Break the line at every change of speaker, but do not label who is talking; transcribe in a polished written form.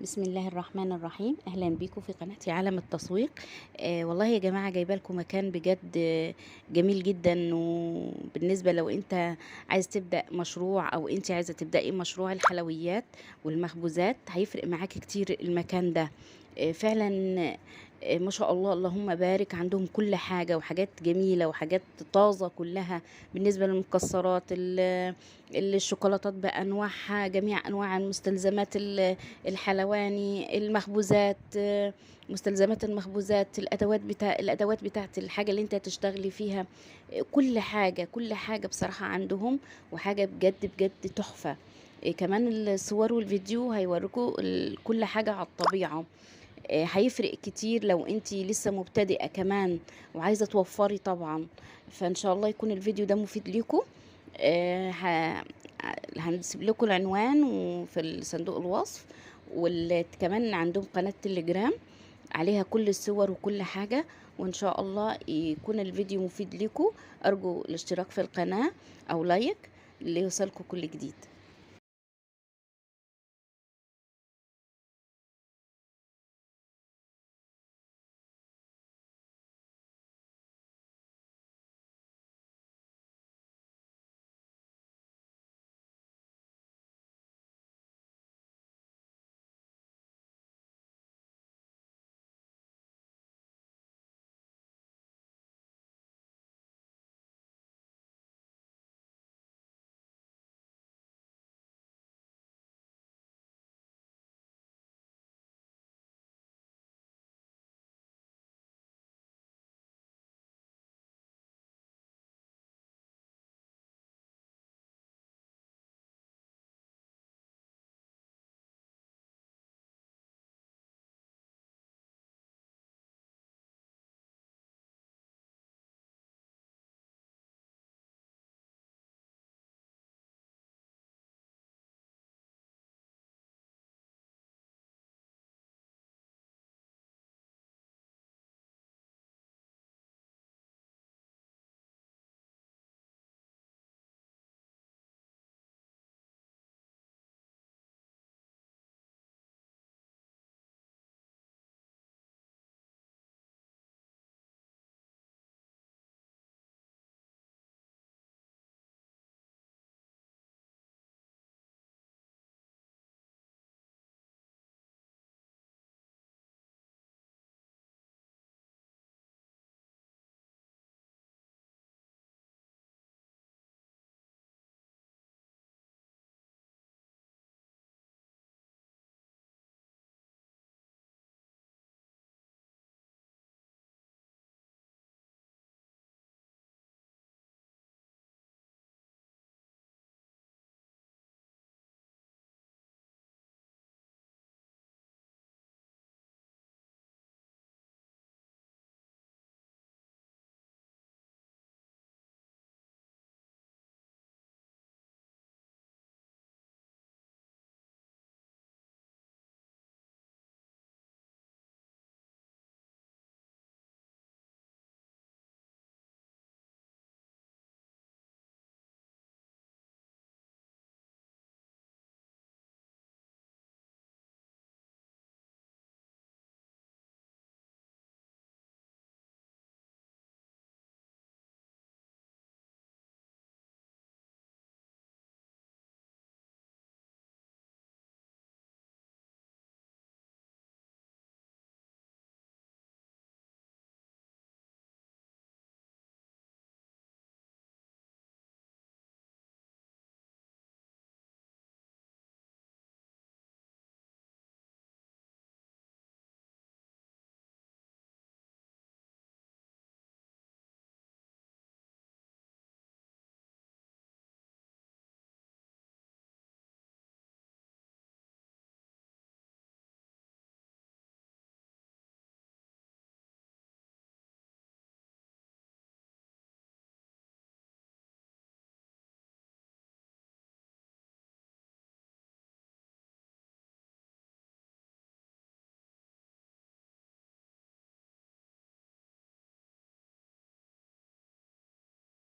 بسم الله الرحمن الرحيم. اهلا بيكم في قناتي عالم التسويق. والله يا جماعه جايبه لكم مكان بجد جميل جدا. وبالنسبه لو انت عايز تبدا مشروع او انت عايزه تبداي مشروع الحلويات والمخبوزات، هيفرق معاكي كتير المكان ده. فعلا. ما شاء الله اللهم بارك، عندهم كل حاجة وحاجات جميلة وحاجات طازة كلها. بالنسبة للمكسرات، الشوكولاتات بأنواعها، جميع أنواع المستلزمات، الحلواني، المخبوزات، مستلزمات المخبوزات، الأدوات بتاعت الحاجة اللي انت هتشتغلي فيها. كل حاجة كل حاجة بصراحة عندهم، وحاجة بجد بجد تحفة. كمان الصور والفيديو هيوريكوا كل حاجة على الطبيعة. هيفرق كتير لو انتي لسه مبتدئة كمان وعايزة توفري طبعا. فان شاء الله يكون الفيديو ده مفيد ليكم. هنسيب لكم العنوان وفي صندوق الوصف. وكمان عندهم قناة تليجرام عليها كل الصور وكل حاجة. وان شاء الله يكون الفيديو مفيد ليكم. ارجو الاشتراك في القناة او لايك ليوصلكم كل جديد.